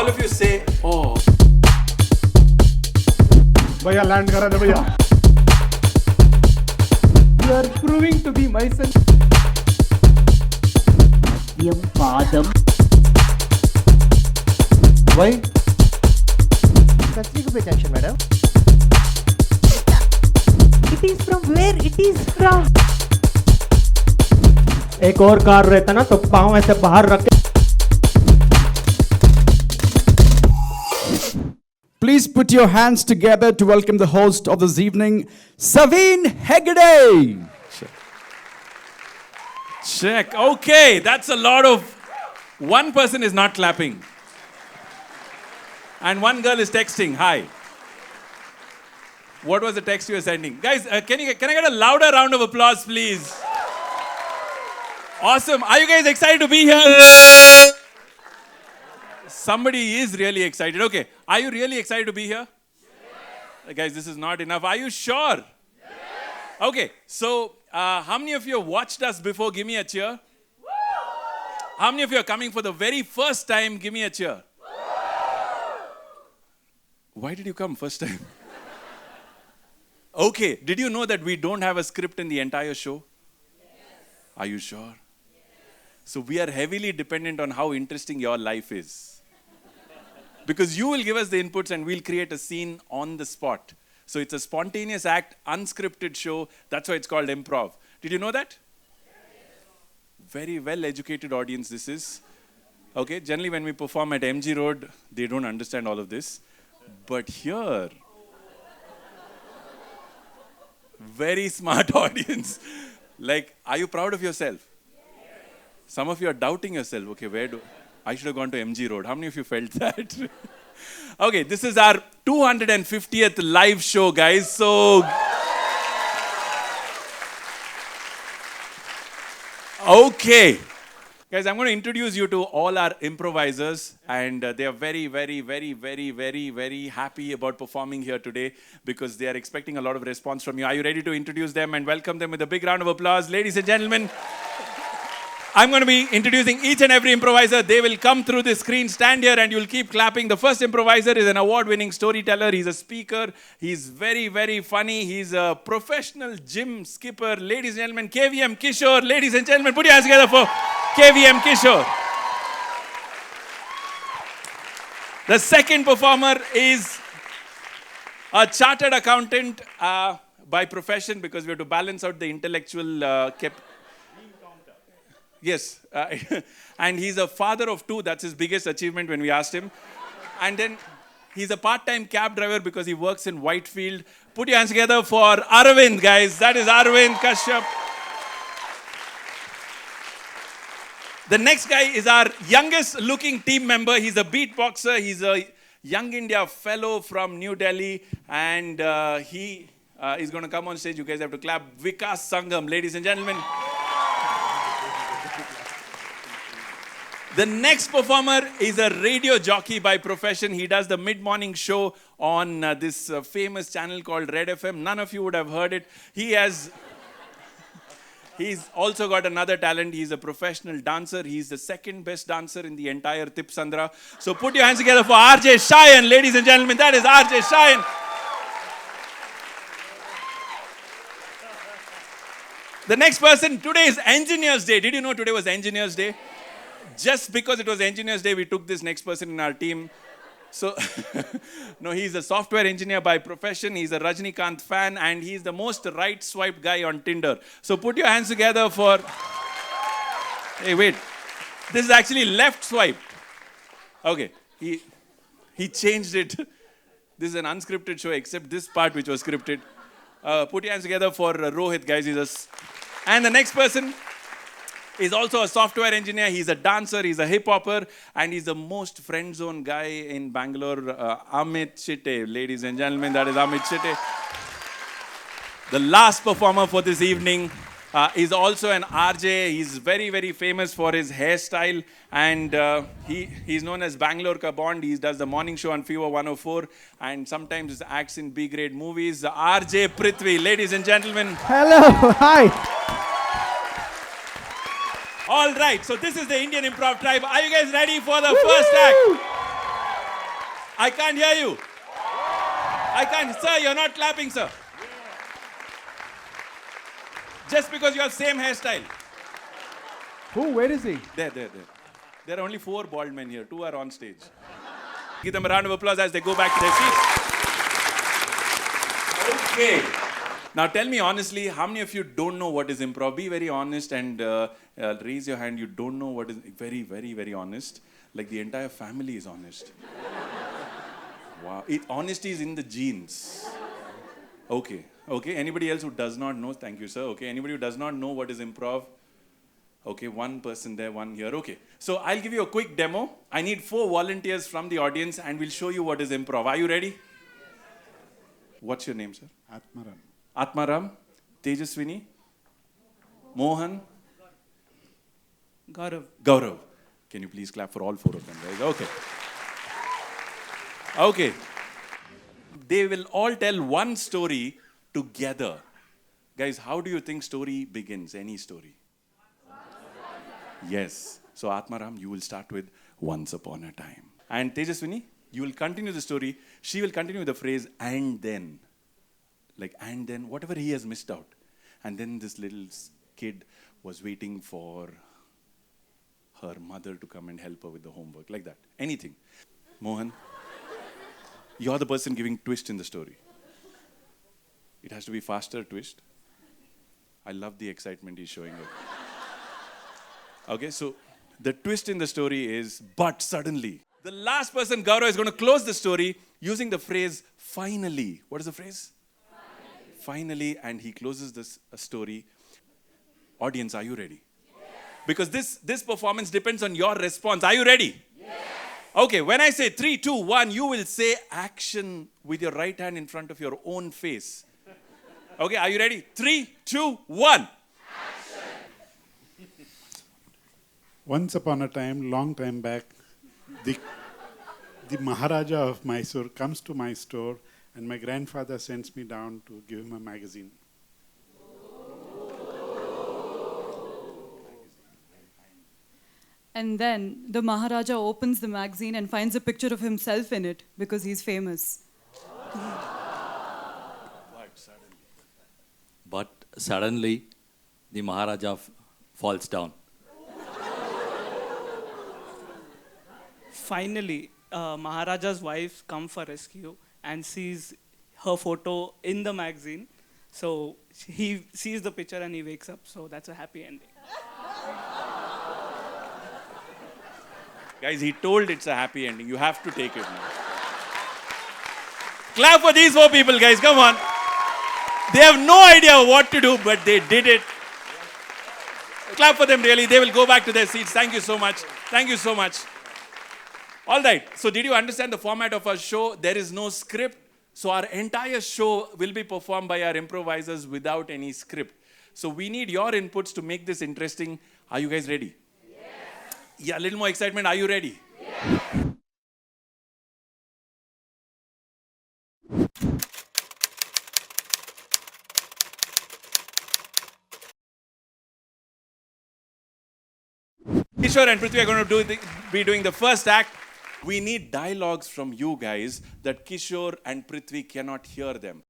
all of you say, oh. भैया land करा दे भैया. You are proving to be my son. Satyam Padam. Why? Kasri ko attention, madam. It is from where? It is from. एक और car रहता ना तो पाँव ऐसे बाहर रख के. Please put your hands together to welcome the host of this evening, Saveen Hegde. Check. Okay, that's a lot of. One person is not clapping. And one girl is texting. Hi. What was the text you were sending? Guys, can I get a louder round of applause, please? Awesome. Are you guys excited to be here? Somebody is really excited. Okay. Are you really excited to be here? Yes. Guys, this is not enough. Are you sure? Yes. Okay. So, how many of you have watched us before? Give me a cheer. Woo! How many of you are coming for the very first time? Give me a cheer. Woo! Why did you come first time? Okay. Did you know that we don't have a script in the entire show? Yes. Are you sure? Yes. So, we are heavily dependent on how interesting your life is. Because you will give us the inputs and we'll create a scene on the spot. So it's a spontaneous act, unscripted show. That's why it's called improv. Did you know that? Very well-educated audience this is. Okay, generally when we perform at MG Road, they don't understand all of this. But here, very smart audience. Like, are you proud of yourself? Some of you are doubting yourself. Okay, I should have gone to MG Road. How many of you felt that? Okay, this is our 250th live show, guys. So, okay. Guys, I'm going to introduce you to all our improvisers. And they are very, very, very, very, very, very happy about performing here today because they are expecting a lot of response from you. Are you ready to introduce them and welcome them with a big round of applause? Ladies and gentlemen, I'm going to be introducing each and every improviser. They will come through the screen, stand here, and you'll keep clapping. The first improviser is an award-winning storyteller. He's a speaker. He's very, very funny. He's a professional gym skipper. Ladies and gentlemen, KVM Kishore. Ladies and gentlemen, put your hands together for KVM Kishore. The second performer is a chartered accountant by profession because we have to balance out the intellectual Yes, and he's a father of two. That's his biggest achievement when we asked him. And then he's a part-time cab driver because he works in Whitefield. Put your hands together for Arvind, guys. That is Arvind Kashyap. The next guy is our youngest looking team member. He's a beatboxer. He's a Young India fellow from New Delhi. And he is going to come on stage. You guys have to clap. Vikas Sangam, ladies and gentlemen. The next performer is a radio jockey by profession. He does the mid-morning show on this famous channel called Red FM. None of you would have heard it. He's also got another talent. He's a professional dancer. He's the second best dancer in the entire Tipsandra. So put your hands together for RJ Shayan, ladies and gentlemen. That is RJ Shayan. The next person, today is Engineers Day. Did you know today was Engineers Day? Just because it was Engineers Day, we took this next person in our team. So, no, he's a software engineer by profession. He's a Rajnikant fan, and he's the most right swipe guy on Tinder. So put your hands together for... Hey, wait. This is actually left swipe. Okay. He changed it. This is an unscripted show, except this part which was scripted. Put your hands together for Rohit, guys. And the next person is also a software engineer. He's a dancer. He's a hip-hopper. And he's the most friend-zone guy in Bangalore, Amit Chitte. Ladies and gentlemen, that is Amit Chitte. The last performer for this evening is also an RJ. He's very, very famous for his hairstyle. And he's known as Bangalore Ka Bond. He does the morning show on Fever 104. And sometimes acts in B-grade movies. RJ Prithvi. Ladies and gentlemen. Hello, hi. All right, so this is the Indian Improv Tribe. Are you guys ready for the first act? I can't hear you. I can't. Sir, you're not clapping, sir. Just because you have same hairstyle. Who? Where is he? There. There are only 4 bald men here. 2 are on stage. Give them a round of applause as they go back to their seats. Okay. Now tell me honestly, how many of you don't know what is improv? Be very honest and raise your hand. You don't know what is very, very, very honest. Like the entire family is honest. Wow. Honesty is in the genes. Okay. Anybody else who does not know? Thank you, sir. Okay. Anybody who does not know what is improv? Okay, 1 person there, 1 here. Okay. So I'll give you a quick demo. I need 4 volunteers from the audience and we'll show you what is improv. Are you ready? What's your name, sir? Atmaram. Atmaram, Tejaswini, Mohan, Gaurav. Can you please clap for all 4 of them, guys? Okay. They will all tell one story together. Guys, how do you think story begins? Any story? Yes. So Atmaram, you will start with once upon a time. And Tejaswini, you will continue the story. She will continue with the phrase, and then. Like, and then, whatever he has missed out. And then this little kid was waiting for her mother to come and help her with the homework. Like that. Anything. Mohan, you're the person giving twist in the story. It has to be faster twist. I love the excitement he's showing up. Okay, so the twist in the story is, but suddenly. The last person, Gaurav, is going to close the story using the phrase, finally. What is the phrase? Finally, and he closes this story. Audience, are you ready? Yes. Because this performance depends on your response. Are you ready? Yes. Okay, when I say 3, 2, 1, you will say action with your right hand in front of your own face. Okay, are you ready? 3, 2, 1. Once upon a time, long time back, the Maharaja of Mysore comes to my store and my grandfather sends me down to give him a magazine. And then the Maharaja opens the magazine and finds a picture of himself in it because he's famous. But suddenly, the Maharaja falls down. Finally, Maharaja's wife comes for rescue and sees her photo in the magazine. So he sees the picture and he wakes up. So that's a happy ending. Guys, he told it's a happy ending. You have to take it now. Clap for these 4 people, guys. Come on. They have no idea what to do, but they did it. Clap for them, really. They will go back to their seats. Thank you so much. Thank you so much. All right. So did you understand the format of our show? There is no script. So our entire show will be performed by our improvisers without any script. So we need your inputs to make this interesting. Are you guys ready? Yes. Yeah, a little more excitement. Are you ready? Yes. Kishore and Prithvi are going to be doing the first act. We need dialogues from you guys that Kishore and Prithvi cannot hear them.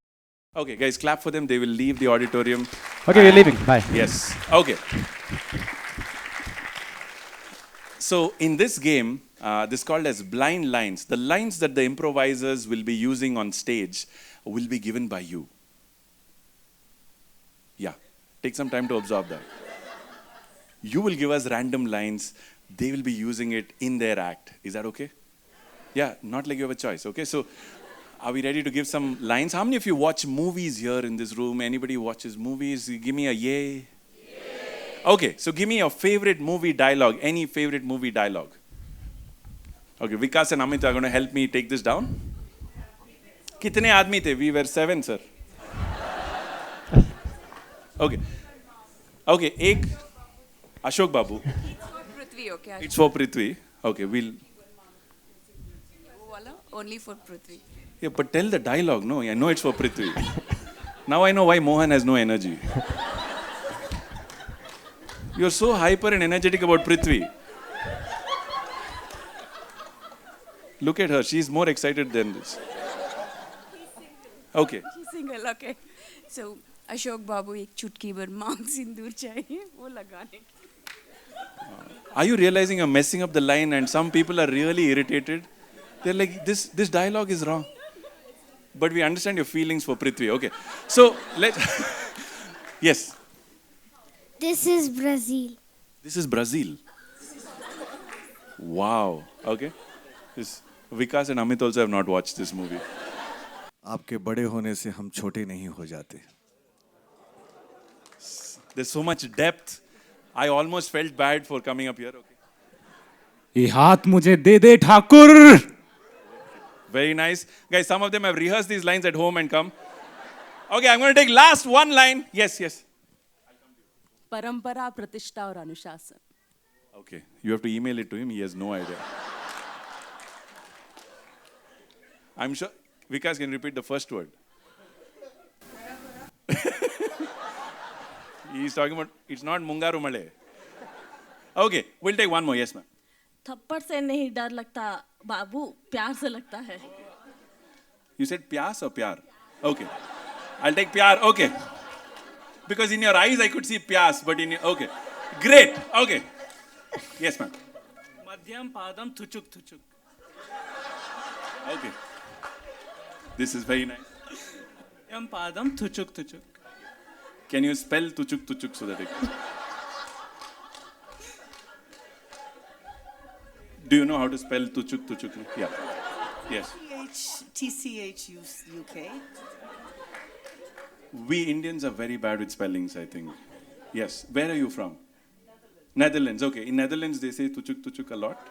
Okay, guys, clap for them. They will leave the auditorium. Okay, we're leaving. Bye. Yes. Okay. So in this game, this is called as blind lines. The lines that the improvisers will be using on stage will be given by you. Yeah. Take some time to absorb that. You will give us random lines. They will be using it in their act. Is that okay? Yeah, not like you have a choice. Okay, so are we ready to give some lines? How many of you watch movies here in this room? Anybody watches movies? Give me a yay. Yay. Okay, so give me your favorite movie dialogue. Any favorite movie dialogue? Okay, Vikas and Amit are going to help me take this down. Kitne aadmi the? We were 7, sir. Okay. Okay, ek Ashok Babu. Prithvi, okay. It's for Prithvi. Okay, we'll... Only for Prithvi. Yeah, but tell the dialogue. No, I know it's for Prithvi. Now I know why Mohan has no energy. You're so hyper and energetic about Prithvi. Look at her. She's more excited than this. Okay. She's single, okay. So, Ashok Babu, एक चुटकी भर मांग सिंदूर चाहिए वो लगाने के Are you realizing you're messing up the line and some people are really irritated? They're like, this dialogue is wrong. But we understand your feelings for Prithvi. Okay. So, let's... Yes. This is Brazil. This is Brazil. Wow. Okay. This, Vikas and Amit also have not watched this movie. आपके बड़े होने से हम छोटे नहीं हो जाते. There's so much depth. I almost felt bad for coming up here. Okay. ये हाथ मुझे दे दे Thakur. Very nice. Guys, some of them have rehearsed these lines at home and come. Okay, I'm going to take last one line. Yes, yes. परंपरा, प्रतिष्ठा और अनुशासन. Okay, you have to email it to him. He has no idea. I'm sure. Vikas can repeat the first word. He's talking about, it's not Mungaru Malay. Okay, we'll take one more. Yes, ma'am. थप्पड़ से नहीं डर लगता बाबू, प्यार से लगता है. You said pyas or pyar? Okay. I'll take pyar. Okay. Because in your eyes I could see pyas, but in your... Okay. Great. Okay. Yes, ma'am. Madhyam padam thuchuk thuchuk. Okay. This is very nice. Madhyam padam thuchuk thuchuk. Can you spell tuchuk tuchuk so that I can... Do you know how to spell tuchuk tuchuk? Yeah. Yes. TCH We Indians are very bad with spellings, I think. Yes. Where are you from? Netherlands. Okay. In Netherlands, they say tuchuk tuchuk a lot.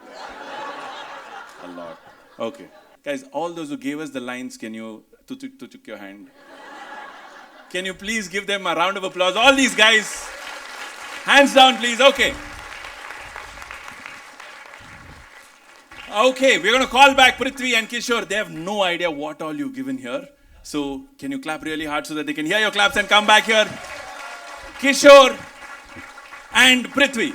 A lot. Okay. Guys, all those who gave us the lines, can you tuchuk tuchuk your hand? Can you please give them a round of applause? All these guys. Hands down, please. Okay. Okay, we're going to call back Prithvi and Kishore. They have no idea what all you've given here. So, can you clap really hard so that they can hear your claps and come back here? Kishore and Prithvi.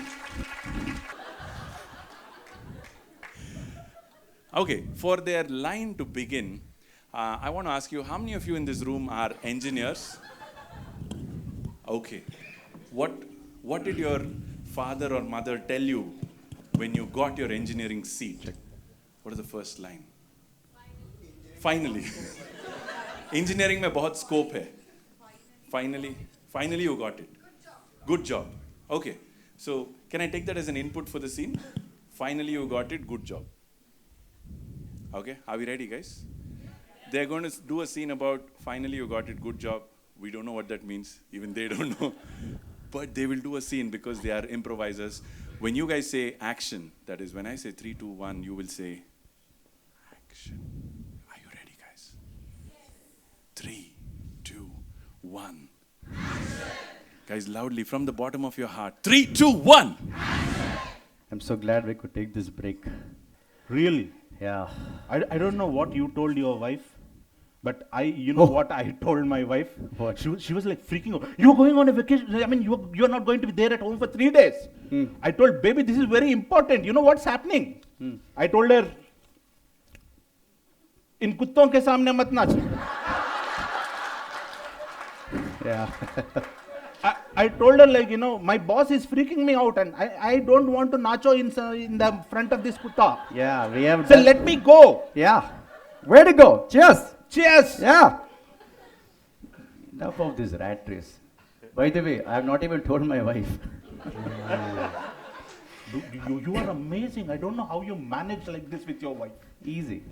Okay, for their line to begin, I want to ask you, how many of you in this room are engineers? Okay. What did your father or mother tell you when you got your engineering seat? What is the first line? Finally. Engineering में बहुत scope है. Finally you got it. Good job. Okay. So can I take that as an input for the scene? Finally you got it. Good job. Okay. Are we ready, guys? They're going to do a scene about finally you got it. Good job. We don't know what that means. Even they don't know. But they will do a scene because they are improvisers. When you guys say action, that is when I say 3, 2, 1, you will say action. Are you ready, guys? 3, 2, 1. Guys, loudly from the bottom of your heart. 3, 2, 1. I'm so glad we could take this break. Really? Yeah. I don't know what you told your wife, but you know what I told my wife? What? She was like freaking out. You're going on a vacation. I mean, you're not going to be there at home for 3 days. I told, baby, this is very important. You know what's happening? I told her, in कुत्तों के सामने मत नाच. Yeah. I told her, like, you know, my boss is freaking me out and I don't want to nacho in the front of this kutta. Yeah, we have So done- let me go. Yeah. Way to go. Cheers. Cheers. Yeah. Enough of this rat race. By the way, I have not even told my wife. You are amazing. I don't know how you manage like this with your wife. Easy.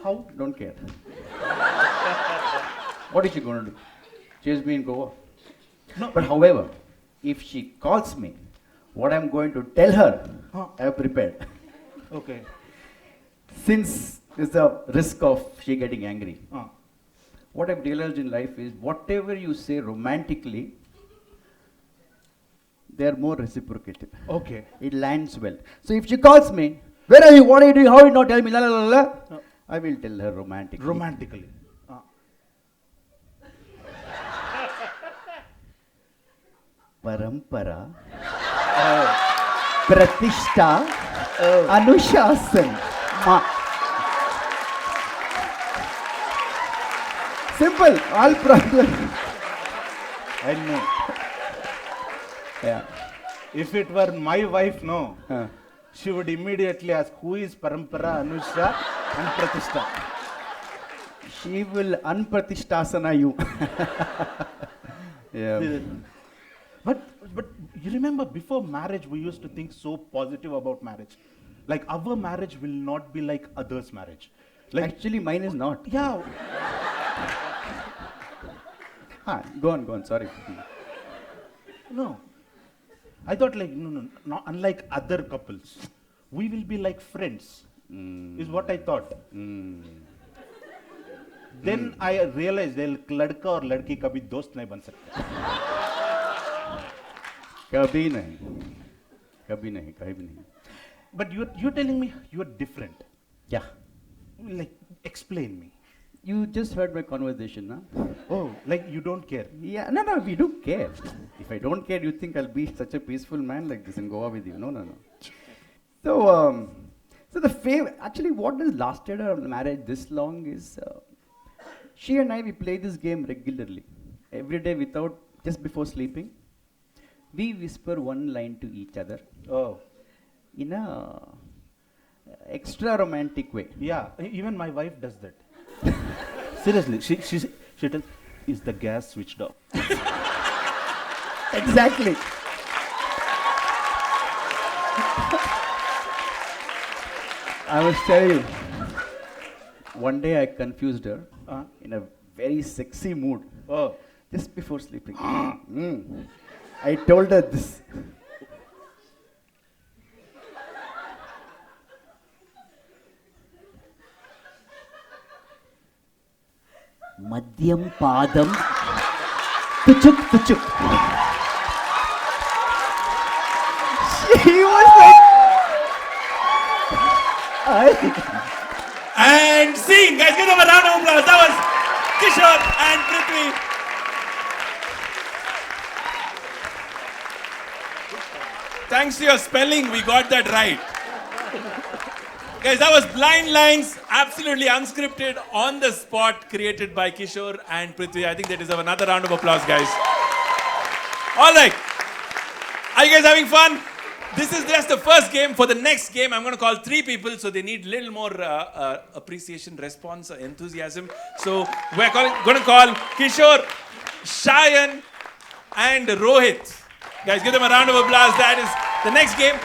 How? Don't care. What is she going to do? Chase me in Goa? No. But however, if she calls me, what I'm going to tell her, I have prepared. Okay. Since there's a risk of she getting angry, what I've realized in life is whatever you say romantically, they are more reciprocated. Okay. It lands well. So if she calls me, where are you? What are you doing? How are you not telling me? La, la, la, la. I will tell her romantically. Romantically. परंपरा प्रतिष्ठा अनुशासन Simple. All problem. I know. Yeah. If it were my wife, no, she would immediately ask, who is Parampara, Anusha and Pratishtha? She will unpratishtasana you. Yeah. But you remember before marriage, we used to think so positive about marriage. Like our marriage will not be like others' marriage. Like, actually, mine is not. Yeah. Go on, sorry. No. I thought like, no, unlike other couples, we will be like friends, is what I thought. Then I realized ladka or ladki kabhi dost nahi ban sakte. Kabhi nahi. But you're telling me you're different. Yeah. Like, explain me. You just heard my conversation, na? Oh, like you don't care. Yeah, no, we do care. If I don't care, you think I'll be such a peaceful man like this in Goa with you? No. So the actually, what has lasted our marriage this long is she and I, we play this game regularly. Every day just before sleeping, we whisper one line to each other. Oh. In a extra romantic way. Yeah, even my wife does that. Seriously, she tells, is the gas switched off? Exactly. I was telling you, one day I confused her in a very sexy mood. Oh. Just before sleeping. I told her this. Madhyam Padam Tuchuk. She was like, And scene, guys, give them a round of applause. That was Kishore and Prithvi. Thanks to your spelling, we got that right. Guys, that was Blind Lines, absolutely unscripted, on the spot, created by Kishore and Prithvi. I think they deserve another round of applause, guys. All right. Are you guys having fun? This is just the first game. For the next game, I'm going to call 3 people, so they need a little more appreciation, response, enthusiasm. So we're going to call Kishore, Shayan, and Rohit. Guys, give them a round of applause. That is the next game.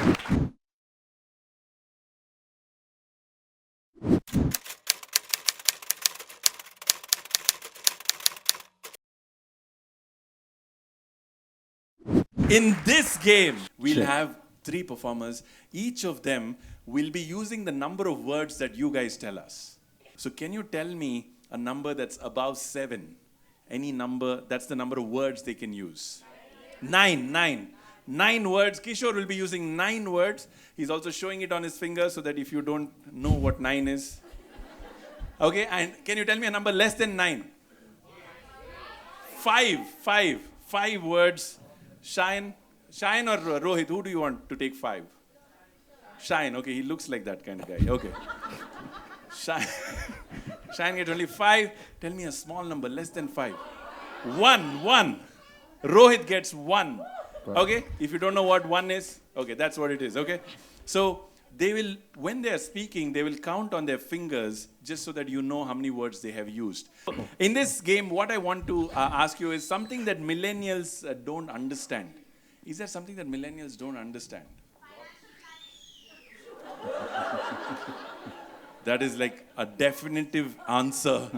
In this game, we'll have 3 performers. Each of them will be using the number of words that you guys tell us. So can you tell me a number that's above 7? Any number, that's the number of words they can use. 9 words. Kishore will be using 9 words. He's also showing it on his finger so that if you don't know what 9 is. Okay, and can you tell me a number less than 9? 5 words. Shayan or Rohit, who do you want to take 5? Shayan, okay, he looks like that kind of guy. Okay. Shayan gets only 5. Tell me a small number, less than 5. 1. Rohit gets 1. Okay, if you don't know what 1 is, okay, that's what it is, okay? So they will, when they are speaking, they will count on their fingers just so that you know how many words they have used. In this game, what I want to ask you is something that millennials don't understand. Is there something that millennials don't understand? That is like a definitive answer.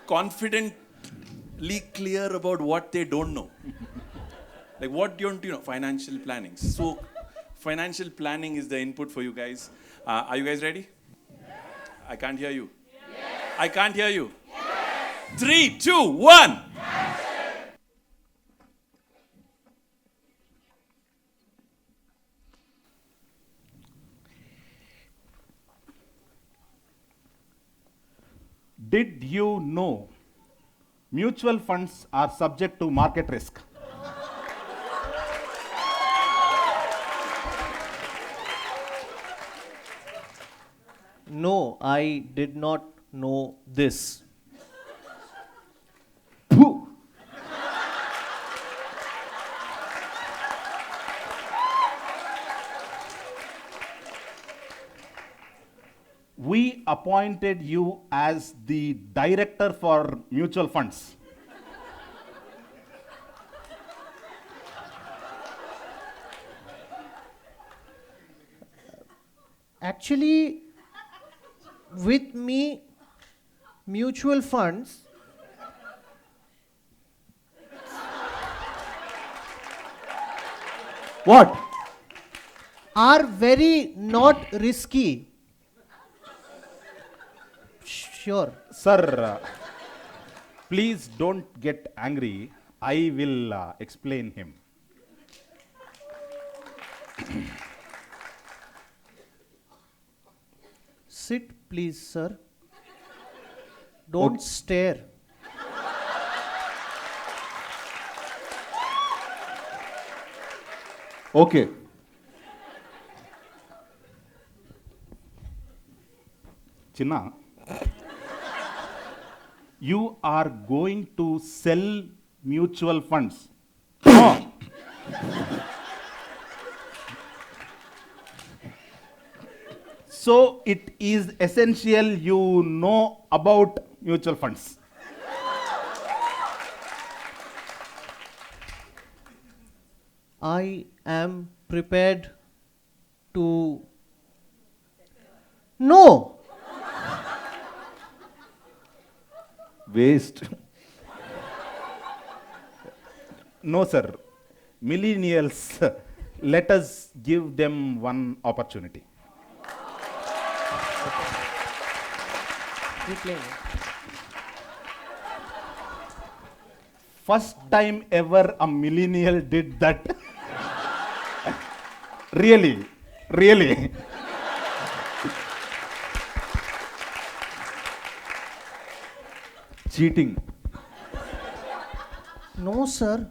Confidently clear about what they don't know. Like what don't you know? Financial planning. So financial planning is the input for you guys. Are you guys ready? Yes. I can't hear you. Yes. I can't hear you. Yes. 3, 2, 1. Did you know mutual funds are subject to market risk? No, I did not know this. we appointed you as the director for mutual funds. Actually, with me, mutual funds What? are very not risky. Sure. Sir, please don't get angry. I will explain him. Sit, please, sir. Don't stare. Okay. Chinna, you are going to sell mutual funds. No. So it is essential you know about mutual funds. I am prepared to. No! Waste. No, sir. Millennials, let us give them one opportunity. Replay. First time ever a millennial did that. Really, really. Cheating. No, sir.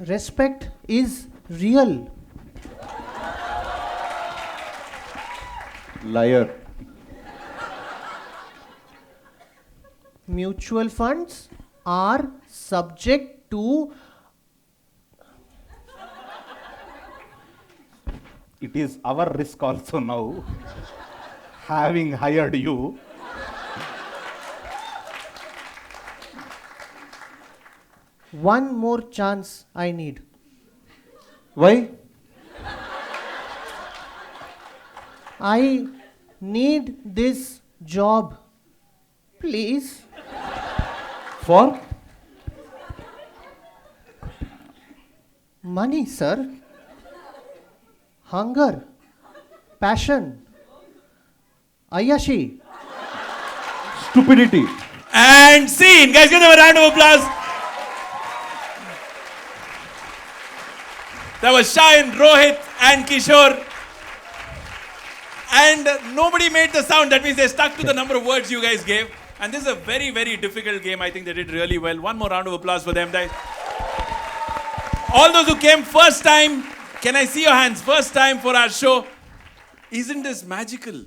Respect is real. Liar. Mutual funds are subject to. It is our risk also now, having hired you. One more chance I need. Why? I need this job. Please. For? Money, sir. Hunger. Passion. Ayashi. Stupidity. And scene. Guys, give them a round of applause. That was Shayan, Rohit, and Kishore. And nobody made the sound. That means they stuck to the number of words you guys gave. And this is a very, very difficult game. I think they did really well. One more round of applause for them, guys. All those who came first time, can I see your hands? First time for our show. Isn't this magical?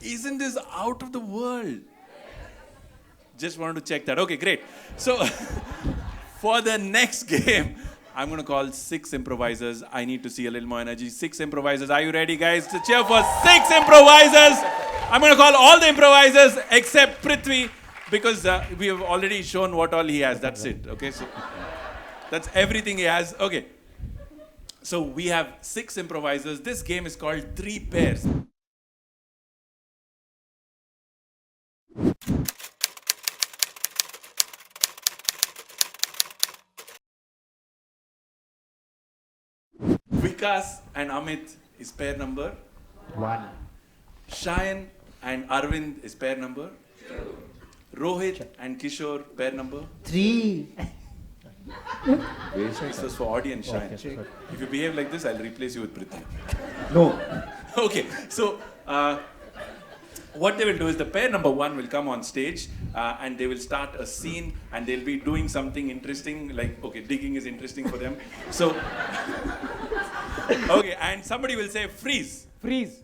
Isn't this out of the world? Just wanted to check that. Okay, great. So, for the next game, I'm going to call 6 improvisers. I need to see a little more energy. 6 improvisers. Are you ready, guys, to cheer for 6 improvisers? I'm going to call all the improvisers except Prithvi because we have already shown what all he has. That's it. Okay, so that's everything he has. Okay. So we have 6 improvisers. This game is called 3 pairs. Vikas and Amit is pair number 1. Shayan and Arvind is pair number 2. Rohit and Kishore pair number 3. This was for audience, Shayan. Okay, If you behave like this, I'll replace you with Prithvi. No. Okay, so what they will do is the pair number 1 will come on stage and they will start a scene and they'll be doing something interesting, like, okay, digging is interesting for them. So, okay, and somebody will say freeze. Freeze.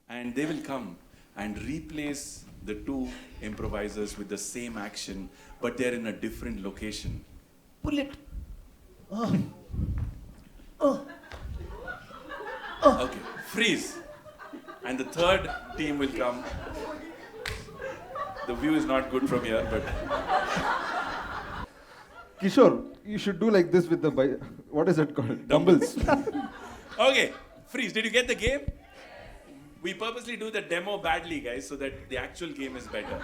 And they will come and replace the 2 improvisers with the same action, but they're in a different location. Pull it. Okay, freeze. And the third team will come. The view is not good from here, but Kishore, you should do like this with the what is it called? Dumbbells. okay. Freeze, did you get the game? We purposely do the demo badly, guys, so that the actual game is better.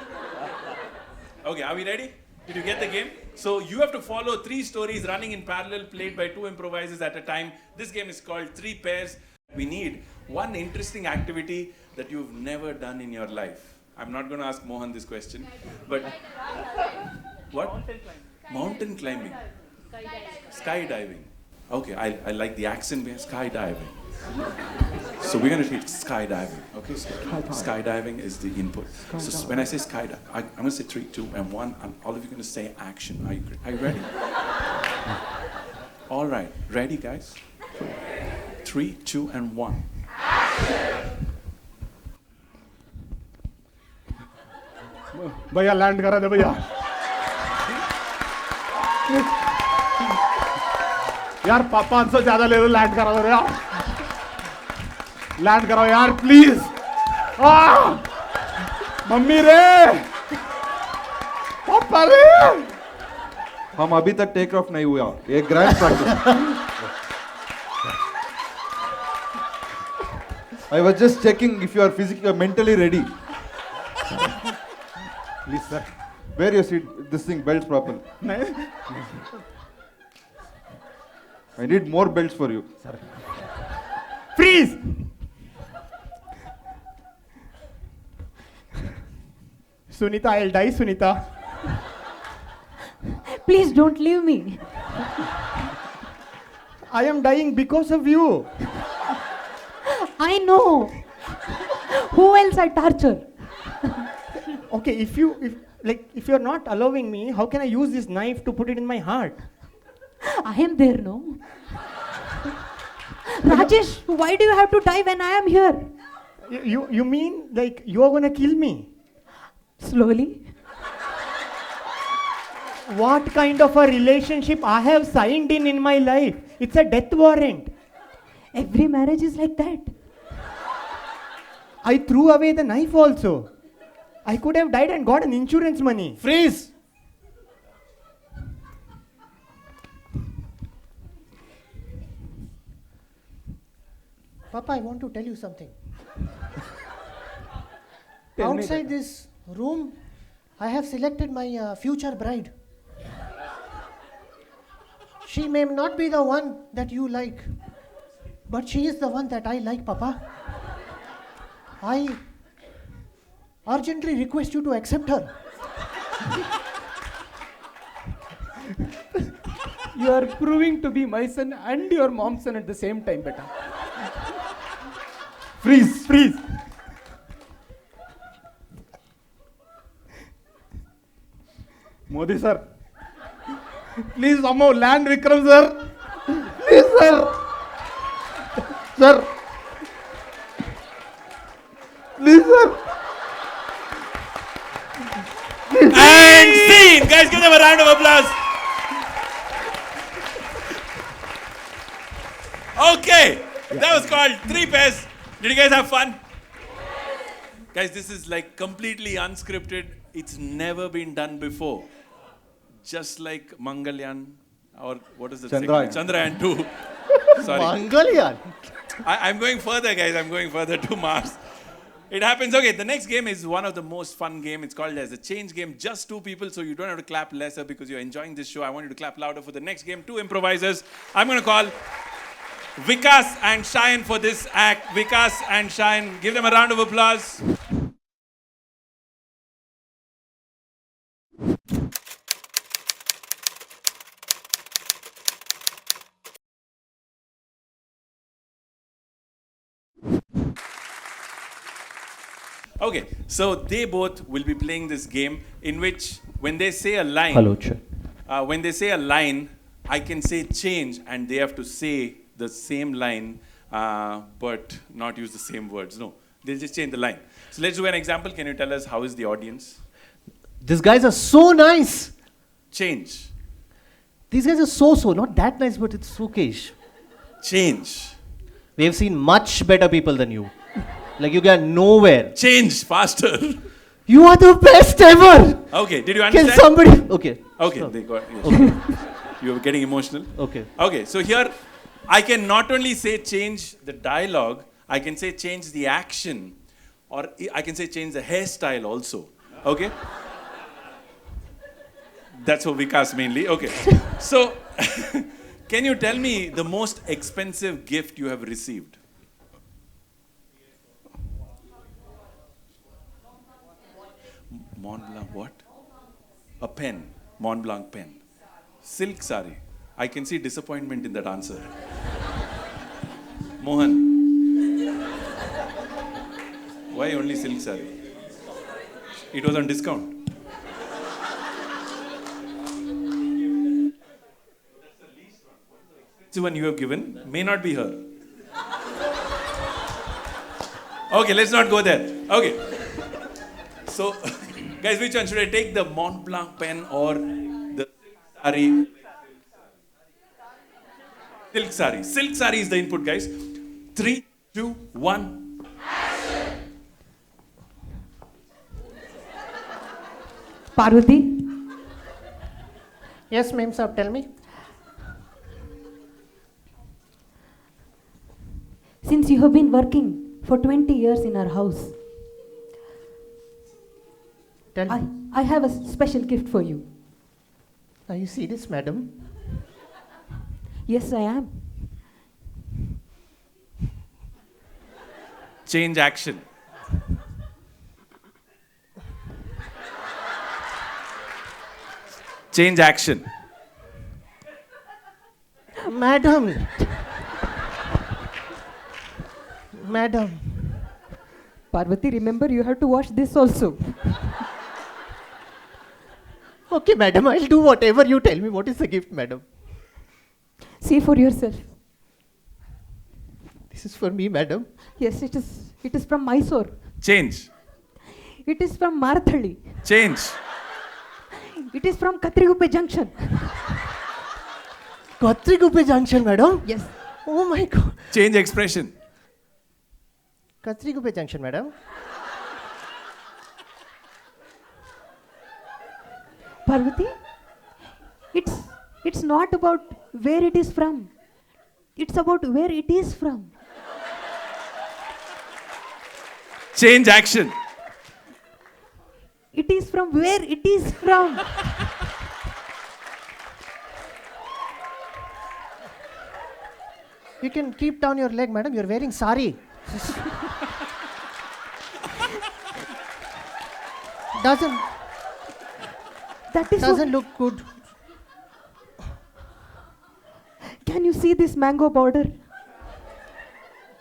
Okay, are we ready? Did you get the game? So you have to follow 3 stories running in parallel, played by 2 improvisers at a time. This game is called 3 Pairs. We need one interesting activity that you've never done in your life. I'm not going to ask Mohan this question, but what? Mountain climbing. Skydiving. Okay, I like the accent. We have skydiving. So we're going to hit skydiving. Okay, so skydiving is the input. So when I say skydive, I'm going to say 3, 2, and 1. All of you are going to say action. Are you ready? All right, ready, guys? 3, 2, and 1. भैया land करा दे भैया यार 500 ज्यादा ले लो land करा दो यार land कराओ यार प्लीज मम्मी रे पापा रे हम अभी तक टेक ऑफ नहीं हुआ एक grand practice I was just checking if you are physically or mentally ready. Please, sir. Wear your seat, this thing belts properly. I need more belts for you. Sir. Freeze! Sunita, I'll die, Sunita. Please don't leave me. I am dying because of you. I know. Who else I torture? Okay, if you're not allowing me, how can I use this knife to put it in my heart? I am there, no? Rajesh, why do you have to die when I am here? You mean like you are gonna kill me? Slowly. What kind of a relationship I have signed in my life? It's a death warrant. Every marriage is like that. I threw away the knife also. I could have died and got an insurance money. Freeze! Papa, I want to tell you something. Outside this room, I have selected my future bride. She may not be the one that you like, but she is the one that I like, Papa. I urgently request you to accept her. You are proving to be my son and your mom's son at the same time, beta. Freeze! Freeze! Modi sir, please somehow land Vikram sir. Please sir. Sir. Please sir. And scene! Guys, give them a round of applause. Okay, that was called 3 Pairs. Did you guys have fun? Guys, this is like completely unscripted. It's never been done before. Just like Mangalyan, or what is the Chandrayaan. Chandrayaan 2. Sorry. Mangalyan. I'm going further, guys. I'm going further to Mars. It happens. Okay, the next game is one of the most fun game. It's called as a change game. Just 2 people, so you don't have to clap lesser because you're enjoying this show. I want you to clap louder for the next game. 2 improvisers. I'm going to call Vikas and Shayan for this act. Vikas and Shayan, give them a round of applause. Okay, so they both will be playing this game in which when they say a line, when they say a line, I can say change and they have to say the same line but not use the same words. No, they'll just change the line. So let's do an example. Can you tell us how is the audience? These guys are so nice. Change. These guys are so, not that nice, but it's okay. Change. We have seen much better people than you. Like you get nowhere. Change faster. You are the best ever. Okay, did you Can understand? somebody? Okay. Okay, Stop. they got yes. Okay. You were getting emotional. Okay. Okay, so here I can not only say change the dialogue, I can say change the action, or I can say change the hairstyle also. Okay? That's for Vikas mainly. Okay. So, can you tell me the most expensive gift you have received? Mont Blanc what? A pen. Mont Blanc pen. Silk sari. I can see disappointment in that answer. Mohan. Why only silk sari? It was on discount. The one you have given may not be her. Okay, let's not go there. Okay. So, guys, which one should I take? The Mont Blanc pen or the sari? Silk sari. Silk sari is the input, guys. 3, 2, 1. Parvati, Yes, ma'am, sir. Tell me. since you have been working for 20 years in our house, Tell me. I have a special gift for you. Are you serious, madam? Yes, I am. Change action. Change action. Madam. Madam. Parvati, remember you have to wash this also. Okay, madam, I'll do whatever you tell me. What is the gift, madam? See for yourself. This is for me, madam. Yes, it is. It is from Mysore. Change. It is from Marathali. Change. It is from Katriguppe Junction. Katriguppe Junction, madam? Yes. Oh my god. Change expression. Katriguppe Junction, madam. Parvati, it's not about where it is from. It's about where it is from. Change action. It is from where it is from. You can keep down your leg, madam. You're wearing sari. Doesn't That is doesn't look good. Can you see this mango border?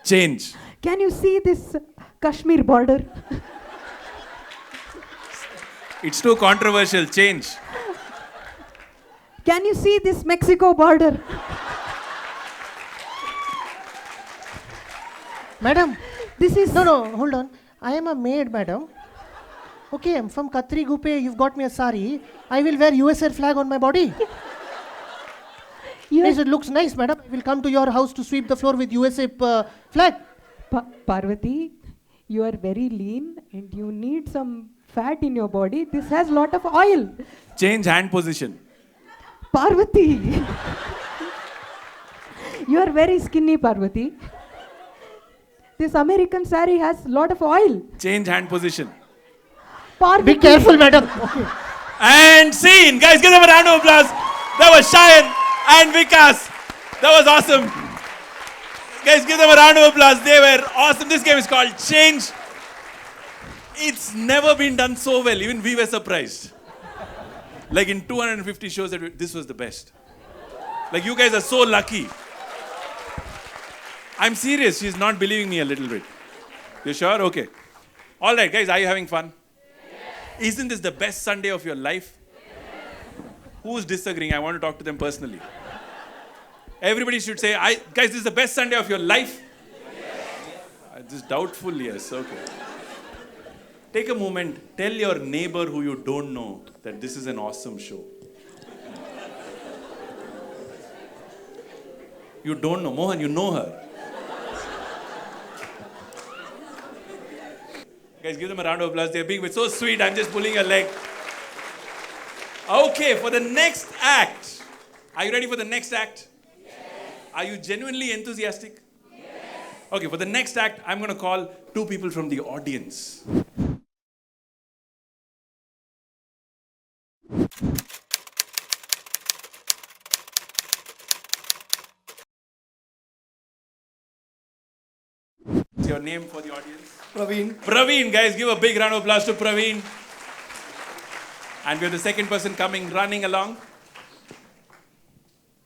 Change. Can you see this Kashmir border? It's too controversial. Change. Can you see this Mexico border? Madam, this is... No, hold on. I am a maid, madam. Okay, I'm from Katriguppe. You've got me a sari. I will wear USA flag on my body. Yes, it looks nice, madam. I will come to your house to sweep the floor with USA flag. Parvati, you are very lean and you need some fat in your body. This has lot of oil. Change hand position. Parvati, you are very skinny, Parvati. This American sari has lot of oil. Change hand position. Parvati. Be careful, madam. Okay. And scene. Guys, give them a round of applause. That was Shayan and Vikas. That was awesome. Guys, give them a round of applause. They were awesome. This game is called Change. It's never been done so well. Even we were surprised. Like in 250 shows, this was the best. Like you guys are so lucky. I'm serious. She's not believing me a little bit. You sure? Okay. All right, guys, are you having fun? Yes. Isn't this the best Sunday of your life? Yes. Who's disagreeing? I want to talk to them personally. Everybody should say, guys, this is the best Sunday of your life? Yes. This is doubtful, yes. Okay. Take a moment. Tell your neighbor who you don't know that this is an awesome show. You don't know. Mohan, you know her. Guys, give them a round of applause. They're being so sweet. I'm just pulling a leg. Okay, for the next act. Are you ready for the next act? Yes. Are you genuinely enthusiastic? Yes. Okay, for the next act, I'm going to call two people from the audience. What's your name for the audience? Praveen. Praveen, guys, give a big round of applause to Praveen. And we have the second person coming, running along.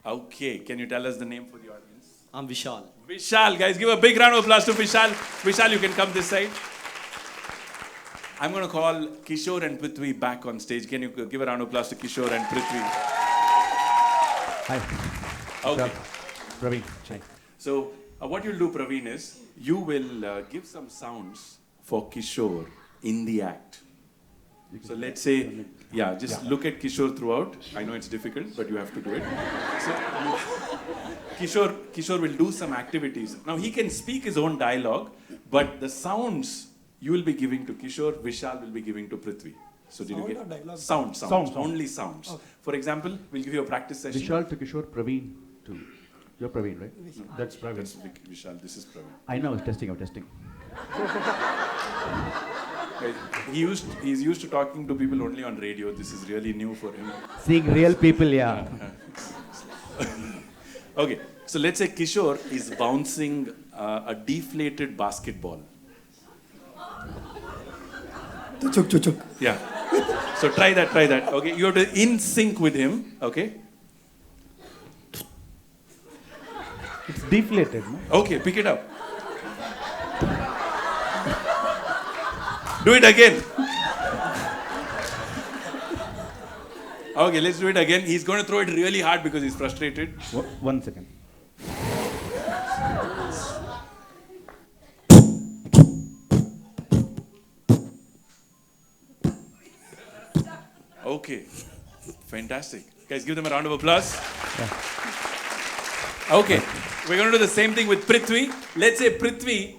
Okay, can you tell us the name for the audience? I'm Vishal. Vishal, guys, give a big round of applause to Vishal. Vishal, you can come this side. I'm going to call Kishore and Prithvi back on stage. Can you give a round of applause to Kishore and Prithvi? Hi. Okay. Praveen. Hi. So, what you'll do, Praveen, is you will give some sounds for Kishore in the act. So let's say, just look at Kishore throughout. I know it's difficult, but you have to do it. So, Kishore will do some activities. Now, he can speak his own dialogue, but the sounds you will be giving to Kishore, Vishal will be giving to Prithvi. So did you get sounds? Only sounds. Okay. For example, we'll give you a practice session. Vishal to Kishore, Praveen to... You're Praveen, right? No, that's Praveen. That's Vishal, this is Praveen. I know, I was testing. He's used to talking to people only on radio. This is really new for him. Seeing real people, yeah. Okay, so let's say Kishore is bouncing a deflated basketball. Chuk, chuk, chuk. Yeah. So try that. Okay, you have to in sync with him. Okay. It's deflated, no? Okay, pick it up. Do it again. Okay, let's do it again. He's going to throw it really hard because he's frustrated. 1 second. Okay, fantastic. Guys, give them a round of applause. Yeah. Okay, we're going to do the same thing with Prithvi. Let's say Prithvi,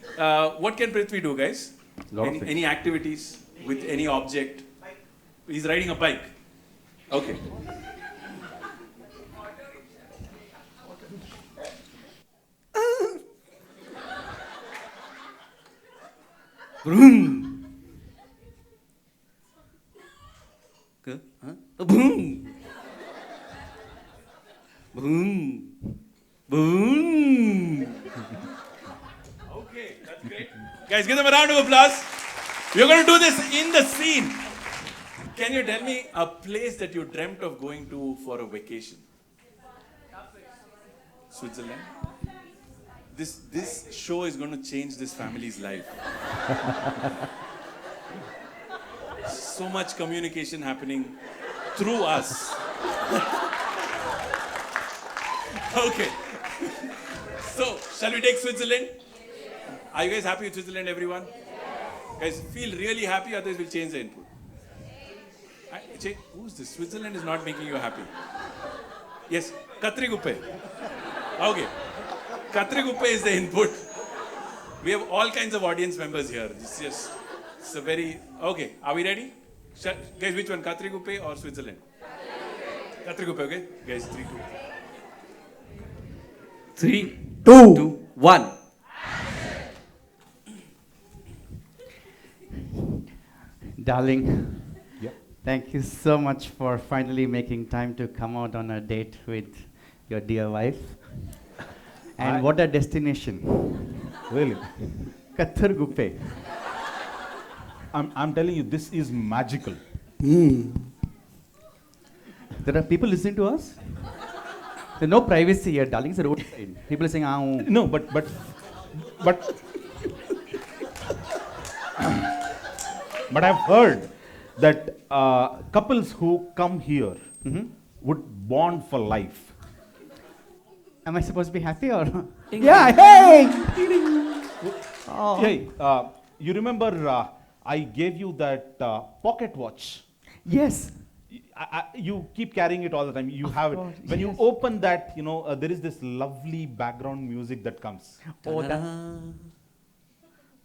what can Prithvi do, guys? Any activities with any object? He's riding a bike. Okay. Vroom. Boom. Boom. Boom. Okay, that's great. Guys, give them a round of applause. We're going to do this in the scene. Can you tell me a place that you dreamt of going to for a vacation? Switzerland? This show is going to change this family's life. So much communication happening through us. Okay. So, shall we take Switzerland? Are you guys happy with Switzerland, everyone? Guys, feel really happy, otherwise we'll change the input. Who's this? Switzerland is not making you happy. Yes, Katriguppe. Okay. Katriguppe is the input. We have all kinds of audience members here. It's a very... Okay, are we ready? Guys, which one? Katriguppe or Switzerland? Katriguppe, okay? Guys, 3, 2. 3, 2, 1. Darling, thank you so much for finally making time to come out on a date with your dear wife. And what a destination. Really? Katriguppe. I'm telling you, this is magical. There are people listening to us? There's no privacy here, darling. It's a roadside. People are saying, No, but I've heard that couples who come here would bond for life. Am I supposed to be happy or? Yeah, hey! Hey, you remember I gave you that pocket watch? Yes. You keep carrying it all the time. You have it. When you open that, there is this lovely background music that comes. Oh, that.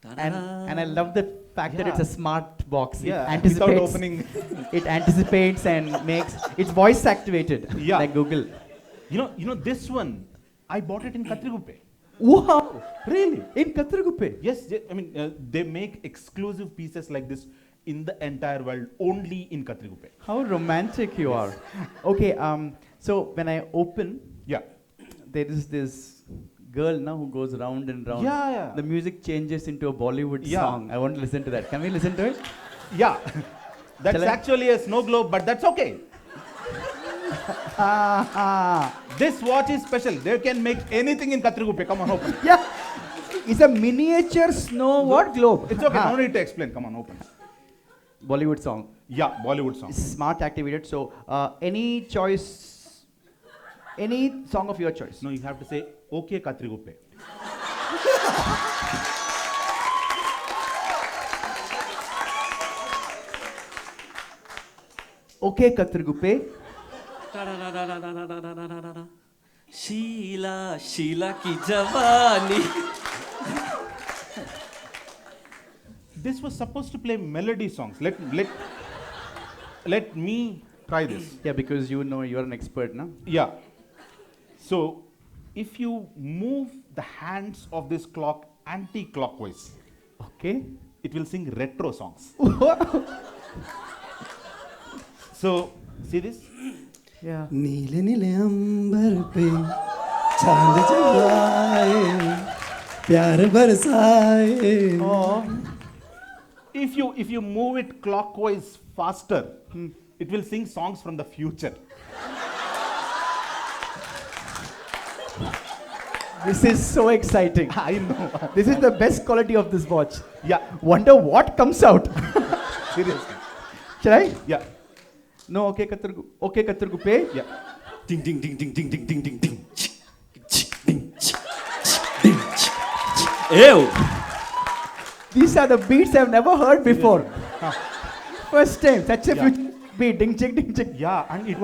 And I love the fact that it's a smart box. Yeah, It anticipates. without opening. It anticipates and makes. It's voice activated. Yeah. Like Google. You know this one, I bought it in Katriguppe. Wow. Really? In Katriguppe? Yes, I mean, they make exclusive pieces like this in the entire world, only in Katriguppe. How romantic you are. Okay, so when I open, yeah, there is this girl now who goes round and round. Yeah, yeah. The music changes into a Bollywood Yeah. song. I want to listen to that. Can we listen to it? Yeah, that's Shall I? actually a snow globe, but that's okay. This watch is special. They can make anything in Katriguppe. Come on, open. Yeah. It's a miniature snow what globe? It's okay. Ah. No need to explain. Come on, open. Bollywood song. Yeah, Bollywood song. Smart activated. So any choice, any song of your choice. No, you have to say, okay, Katriguppe. Okay, Katriguppe. Sheila Sheila की जवानी. This was supposed to play melody songs. Let me try this. Yeah, because you know you're an expert, no? Yeah. So, if you move the hands of this clock anti-clockwise, okay, it will sing retro songs. So, see this? Yeah. नीले नीले अंबर पे चांद जब आए प्यार बरसाए. If you move it clockwise faster, it will sing songs from the future. This is so exciting. I know. This is the best quality of this watch. Yeah. Wonder what comes out. Seriously. Shall I? Yeah. No, okay, Katriguppe. Yeah. Ding ding ding ding ding ding ding ding ding. Ew. These are the beats I've never heard before. First time, such a beat, ding chick, ding chick. Yeah, and it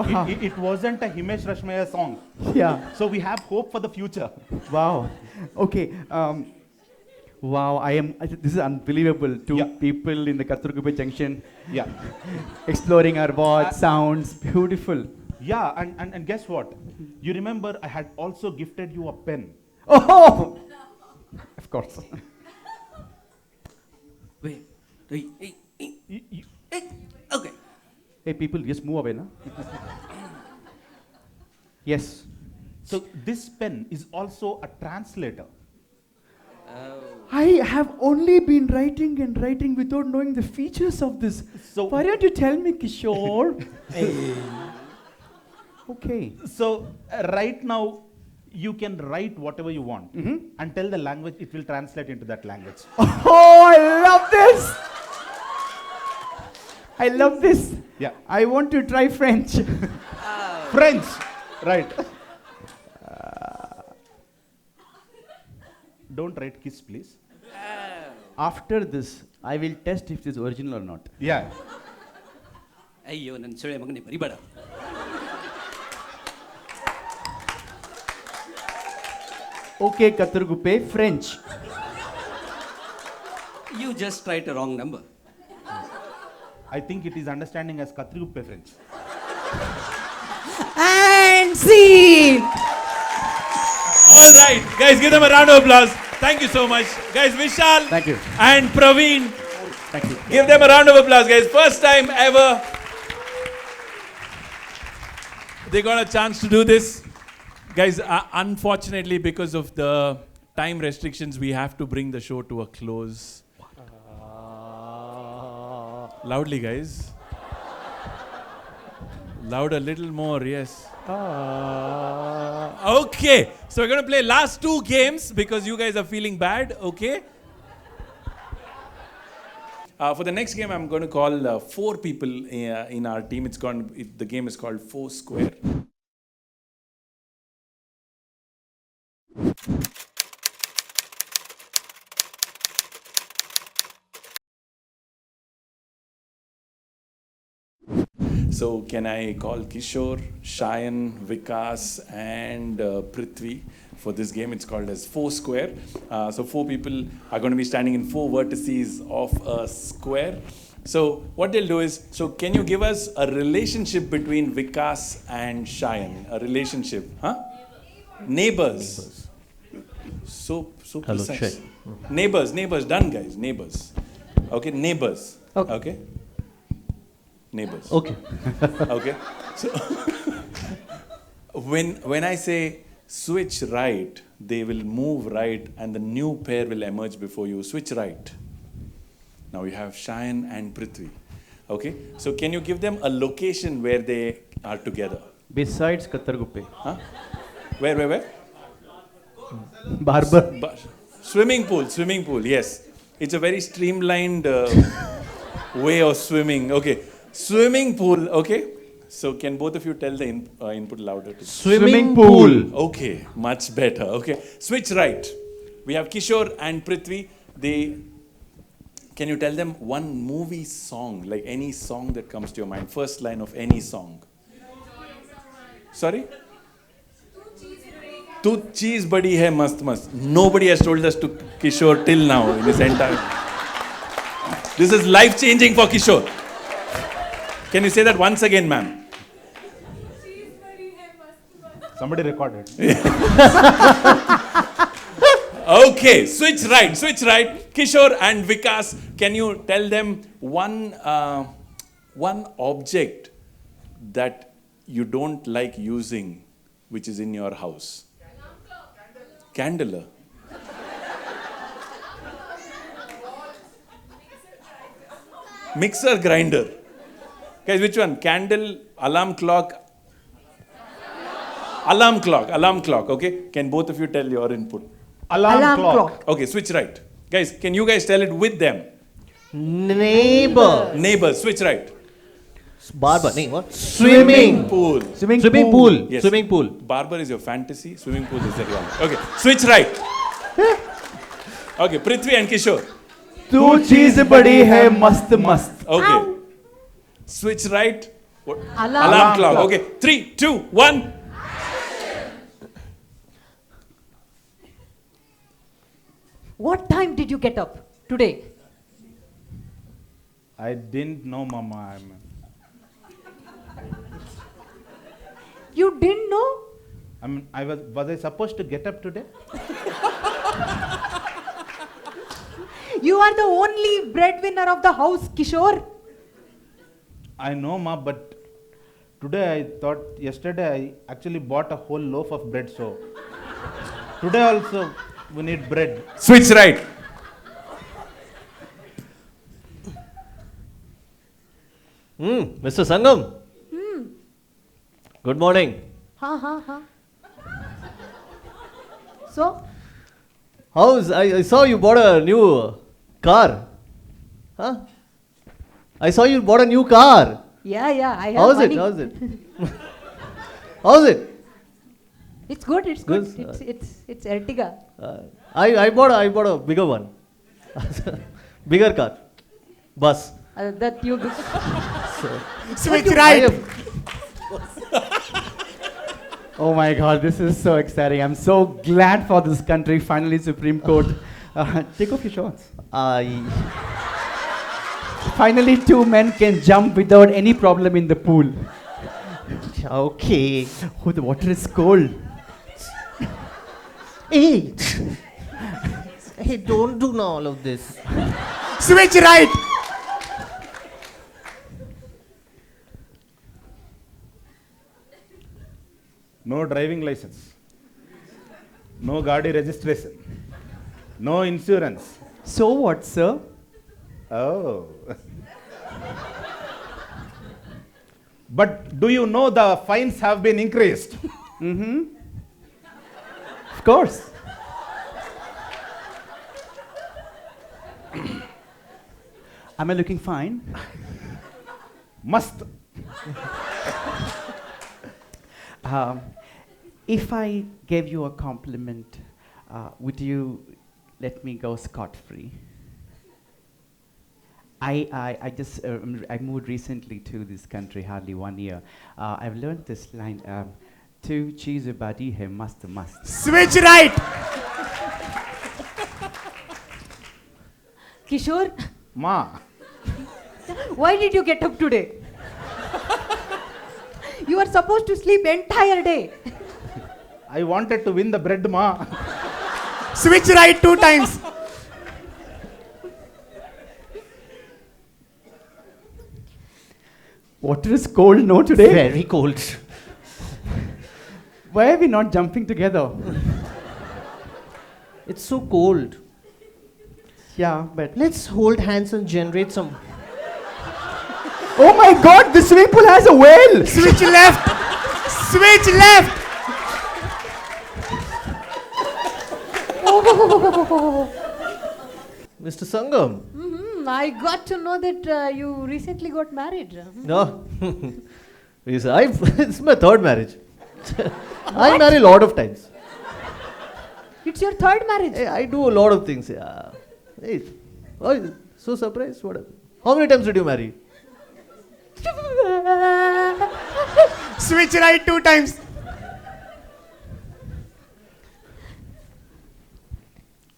wasn't a Himesh Rashmaya song. Yeah. So we have hope for the future. Wow. Okay. Wow, this is unbelievable. Two people in the Katriguppe Junction. Yeah. Exploring our watch, sounds, beautiful. Yeah, and guess what? You remember I had also gifted you a pen. Oh! Of course. Wait. Okay. Hey, people, just move away, no? Yes. So this pen is also a translator. I have only been writing and writing without knowing the features of this. So why don't you tell me, Kishore? Okay. So right now, you can write whatever you want and tell the language, it will translate into that language. Oh, I love this! I love this. Yeah. I want to try French. French, right. Don't write kiss, please. After this, I will test if this is original or not. Yeah. ಅಯ್ಯೋ ನನ್ನ ಸೊಳ್ಳೆ ಮಗನೇ ಬರಿಬೇಡ. Okay, Katriguppe, French. You just write a wrong number. I think it is understanding as Katriguppe French. And see. All right, guys, give them a round of applause. Thank you so much. Guys, Vishal Thank you. and Praveen. Thank you. Give them a round of applause, guys. First time ever they got a chance to do this. Guys, unfortunately, because of the time restrictions, we have to bring the show to a close. Loudly, guys. Loud a little more, yes. Okay, so we're going to play last two games because you guys are feeling bad, okay? For the next game, I'm going to call 4 people in our team. The game is called 4 Square. So can I call Kishore, Shayan, Vikas and Prithvi? for this game. It's called as Four Square. So 4 people are going to be standing in 4 vertices of a square. So what they'll do is, so can you give us a relationship between Vikas and Shayan? A relationship, huh? Neighbors. So Hello, precise. check. Neighbors, done guys, neighbors. Okay, neighbors. Okay. Neighbors. Okay. Okay. So when I say switch right, they will move right and the new pair will emerge before you. Switch right. Now you have Shayan and Prithvi. Okay. So can you give them a location where they are together? Besides Kattarguppe. Huh? Where? Barber. Swimming pool, yes. It's a very streamlined way of swimming. Okay. Swimming pool, okay. So can both of you tell the input louder? Swimming pool. Okay, much better. Okay. Switch right. We have Kishore and Prithvi. Can you tell them one movie song, like any song that comes to your mind? First line of any song. Sorry? Tu cheez badi hai mast mast. Nobody has told us to Kishore till now in this entire. This is life changing for Kishore. Can you say that once again, ma'am? Somebody recorded. Okay, switch right. Kishore and Vikas, can you tell them one object that you don't like using, which is in your house? Candle. Mixer grinder. Guys, which one? Candle, alarm clock. Alarm clock, okay? Can both of you tell your input? Alarm clock. Okay, switch right. Guys, can you guys tell it with them? Neighbor. Switch right. Barber. Nee, what? Swimming pool. Swimming pool. Yes. Swimming pool. Barber is your fantasy, swimming pool is the reality. Okay, switch right. Okay, Prithvi and Kishore. Tu cheez badi hai mast mast. Okay. Switch right. What? Alarm Clock. Okay, 3, 2, 1. What time did you get up today? I didn't know, Mama. You didn't know? Was I supposed to get up today? You are the only breadwinner of the house, Kishore. I know, Ma, but yesterday I actually bought a whole loaf of bread, so today also we need bread. Switch right. Mr. Sangam. Good morning. Ha. So? I saw you bought a new car. Huh? I saw you bought a new car. Yeah, I have How's money. it? How's it? It's good. It's Ertiga. I bought a bigger one. Bigger car. Bus. That you do. Switch right. Oh my God, this is so exciting. I'm so glad for this country. Finally, Supreme Court. Take off your shorts. Finally, 2 men can jump without any problem in the pool. Okay. Oh, the water is cold. Hey, don't do all of this. Switch right. No driving license. No Gaadi registration. No insurance. So what, sir? Oh. But do you know the fines have been increased? Of course. Am I looking fine? Must. If I gave you a compliment, would you let me go scot-free? I moved recently to this country, hardly 1 year. I've learned this line, 2 cheese bati hai mast mast. Switch right. Kishore, Ma, why did you get up today? You are supposed to sleep entire day. I wanted to win the bread, ma. Switch right 2 times. Water is cold, no, today? Very cold. Why are we not jumping together? It's so cold. Yeah, but... Let's hold hands and generate some. Oh my god, the swimming pool has a whale! Switch left. Switch left. Mr. Sangam. I got to know that you recently got married. No. It's my 3rd marriage. I marry a lot of times. It's your 3rd marriage. Hey, I do a lot of things. Yeah. Hey, oh, so surprised? What? How many times did you marry? Switch right 2 times.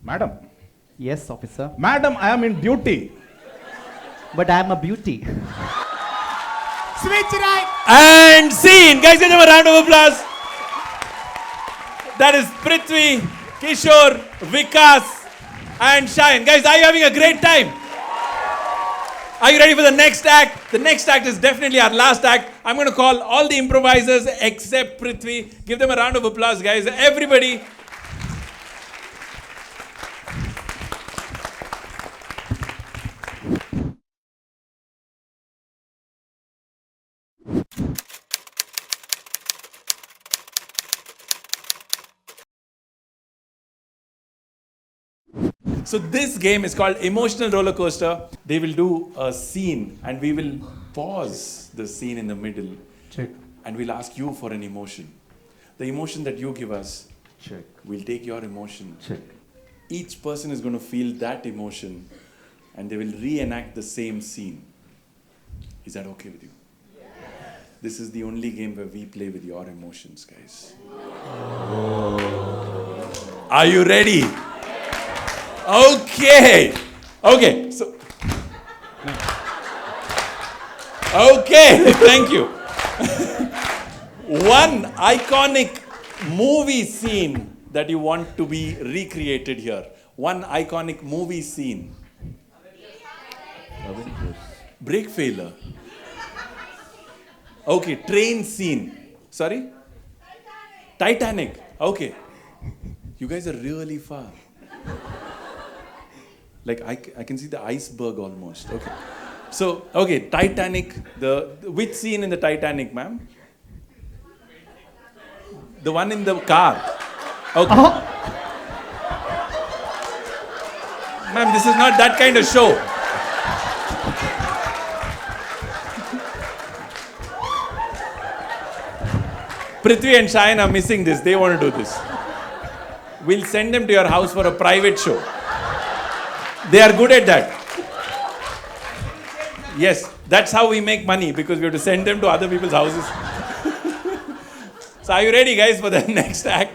Madam. Yes, officer. Madam, I am in duty. But I am a beauty. Switch right. And scene. Guys, give them a round of applause. That is Prithvi, Kishore, Vikas, and Shine. Guys, are you having a great time? Are you ready for the next act? The next act is definitely our last act. I'm going to call all the improvisers except Prithvi. Give them a round of applause, guys. Everybody. So this game is called Emotional Roller Coaster. They will do a scene and we will pause the scene in the middle. Check. And we'll ask you for an emotion. The emotion that you give us, Check. we'll take your emotion. Check. Each person is going to feel that emotion and they will reenact the same scene. Is that okay with you? Yes. This is the only game where we play with your emotions, guys. Oh. Are you ready? Okay. Okay. So. Okay. Thank you. One iconic movie scene that you want to be recreated here. One iconic movie scene. Brake failure. Okay. Train scene. Sorry? Titanic. Okay. You guys are really far. Like I can see the iceberg almost. Okay. So, okay, Titanic. Which scene in the Titanic, ma'am? The one in the car. Okay. Ma'am, this is not that kind of show. Prithvi and Shayan are missing this. They want to do this. We'll send them to your house for a private show. They are good at that. Yes, that's how we make money, because we have to send them to other people's houses. So are you ready, guys, for the next act?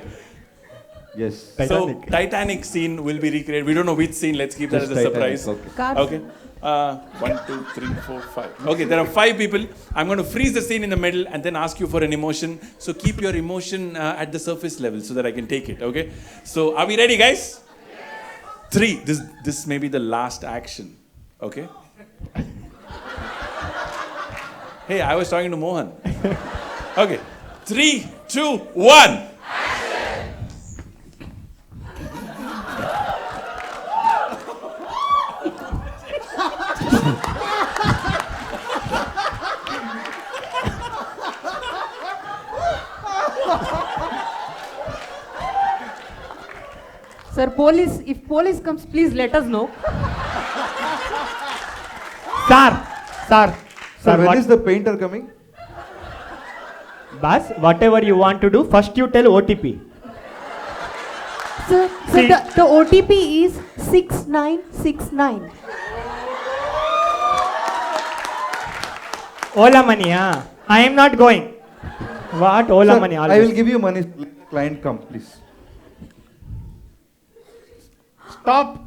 Yes. So Titanic scene will be recreated. We don't know which scene. Let's keep that as a surprise. Okay. 1, 2, 3, 4, 5. Okay, there are 5 people. I'm going to freeze the scene in the middle and then ask you for an emotion. So keep your emotion at the surface level so that I can take it. Okay. So are we ready, guys? 3. This may be the last action. Okay. Hey, I was talking to Mohan. Okay. 3, 2, 1. Sir, if police comes, please let us know. Sir, when is the painter coming? Boss, whatever you want to do, first you tell OTP. Sir, the OTP is 6969. Ola money, I am not going. What? Ola money. I will give you money. Client come, please. Stop.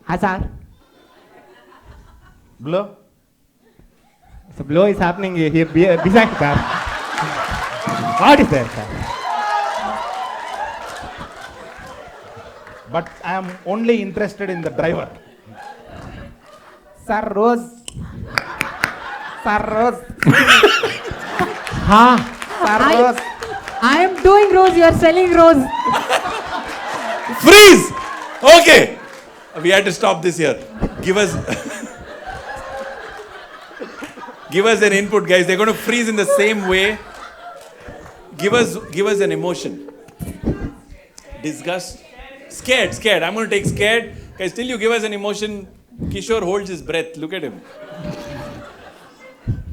Hi, sir. Blow. So blow is happening here beside, sir. What is there, sir? But I am only interested in the driver. Sir, Rose. Sir, Rose. Ha. Sir, Rose. I am doing rose, you are selling rose. Freeze! Okay. We had to stop this here. Give us an input, guys. They're going to freeze in the same way. Give us an emotion. Disgust. Scared. I'm going to take scared. Guys, till you give us an emotion, Kishore holds his breath. Look at him.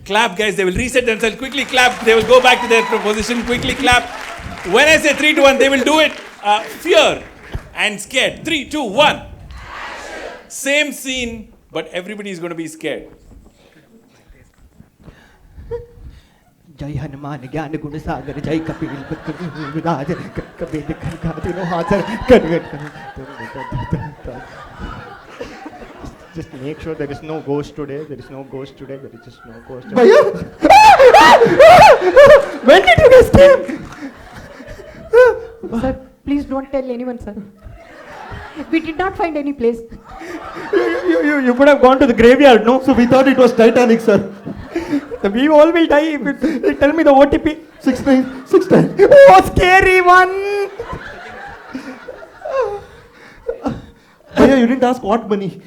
Clap, guys. They will reset themselves. Quickly clap. They will go back to their position. Quickly clap. When I say 3, 2, 1, they will do it. Fear and scared. 3, 2, 1. Same scene, but everybody is going to be scared. Jai Hanuman Gyan Guna Sagar Jai Kapil Raj Kabir Kadino Hajar. Just make sure there is no ghost today. There is just no ghost. When did you guys came? Sir, please don't tell anyone, sir. We did not find any place. You could have gone to the graveyard, no? So we thought it was Titanic, sir. We all will die. Tell me the OTP. 6 9. Oh, scary one. Bhaiya, you didn't ask what money.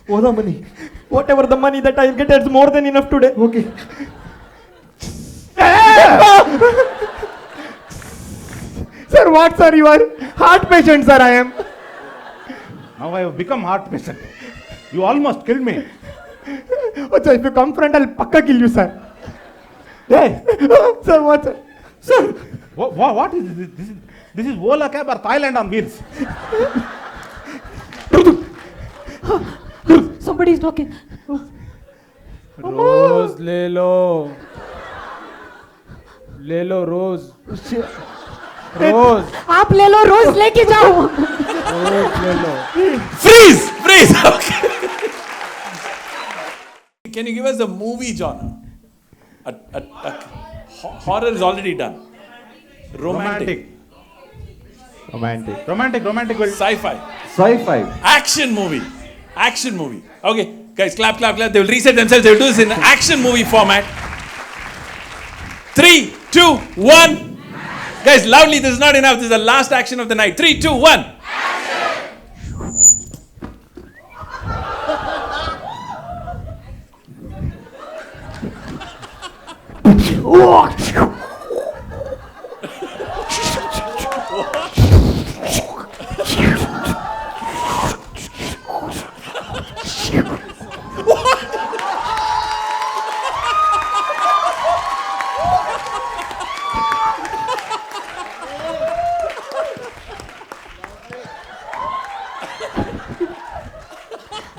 What the money? Whatever the money that I get, it's more than enough today. Okay. Sir, what, sir? You are heart patient, sir. I am. Now I have become heart patient. You almost killed me. Achha, if you come front, I'll pakka kill you, sir. Hey, sir, what, sir? Sir, what is this? This is Ola cab or Thailand on wheels. Somebody is talking. रोज ले लो रोज आप ले लो रोज लेके जाओ. रोज ले लो. Freeze! Okay. Can you give us a movie genre? Horror is already done. Romantic. Sci-fi. Action movie. Okay, guys, clap. They will reset themselves. They will do this in action movie format. 3, 2, 1. Guys, loudly. This is not enough. This is the last action of the night. 3, 2, 1.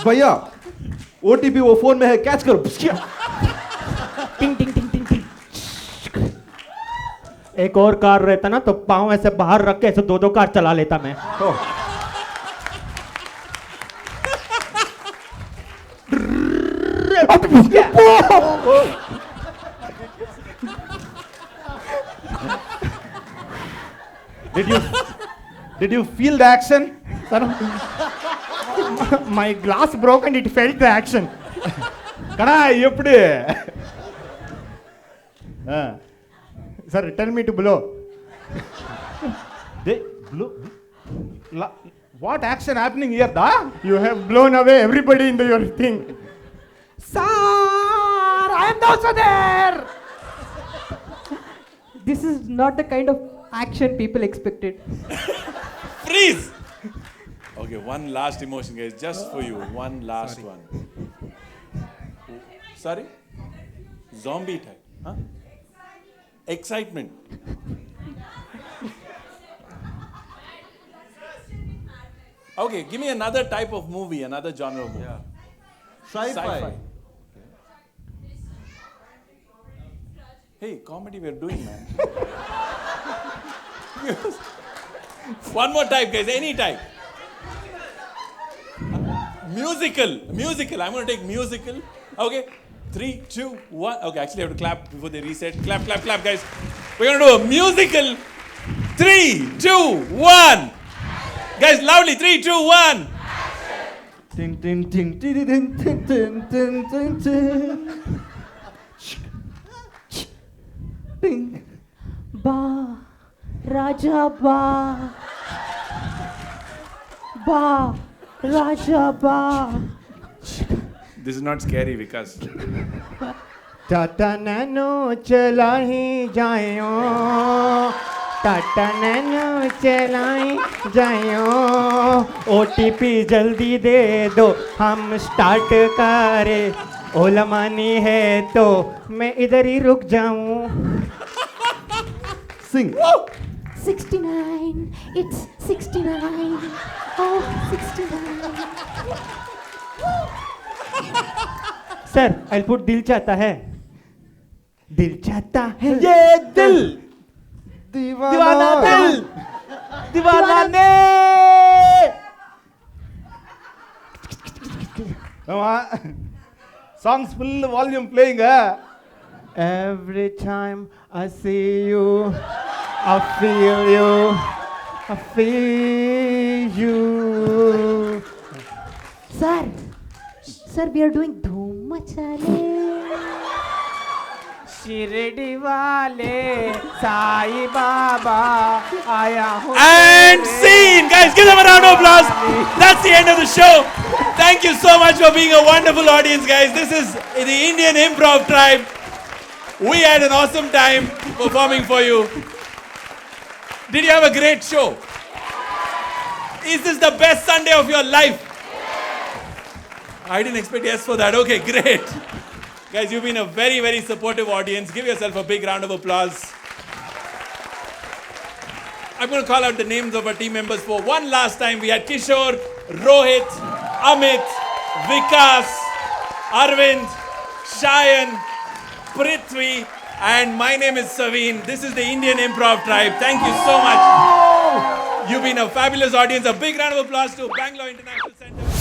भैया OTP वो phone में है, catch करो. टिंग टिंग टिंग टिंग टिंग. एक और कार रहता ना तो पाँव ऐसे बाहर रख के ऐसे 2 कार चला लेता मैं. Did you feel the action? My glass broke and it felt the action. Kada eppadi? Sir, tell me to blow. What action happening here, da? You have blown away everybody in your thing. Sir, I am also there. This is not the kind of action people expected. Freeze! Okay, one last emotion, guys, just for you. One last one. Sorry? Zombie type. Huh? Excitement. Okay, give me another type of movie, another genre of movie. Sci-fi. Hey, comedy we're doing, man. One more type, guys. Any type. Musical. I'm going to take musical. Okay. 3, 2, 1. Okay, actually I have to clap before they reset. Clap, guys. We're going to do a musical. 3, 2, 1. Guys, loudly. 3, 2, 1. Tin tin tin tin tin tin tin tin tin tin. Ting. Ba, Raja Ba. Ba, Raja Ba. This is not scary, Vikas. Tata nano चला ही जायो, Tata nano चलाई जायो, OTP जल्दी दे दो हम start करें, ओला money है तो मैं इधर ही रुक जाऊं. Sing. 69, it's 69. Oh, 69. Sir I'll put दिल चाहता है, दिल चाहता है ये दिल, दीवाना दिल, दीवाना ने. Songs full volume playing, huh? Every time I see you, I feel you, I feel you. Sir, we are doing Dhoom Machale. Shirdi वाले साईं बाबा आया हूँ. And scene! Guys, give them a round of applause. That's the end of the show. Thank you so much for being a wonderful audience, guys. This is the Indian Improv Tribe. We had an awesome time performing for you. Did you have a great show? Is this the best Sunday of your life? I didn't expect yes for that. Okay, great. Guys, you've been a very, very supportive audience. Give yourself a big round of applause. I'm going to call out the names of our team members for one last time. We had Kishore, Rohit, Amit, Vikas, Arvind, Shayan, Prithvi, and my name is Saveen. This is the Indian Improv Tribe. Thank you so much. You've been a fabulous audience. A big round of applause to Bangalore International Center.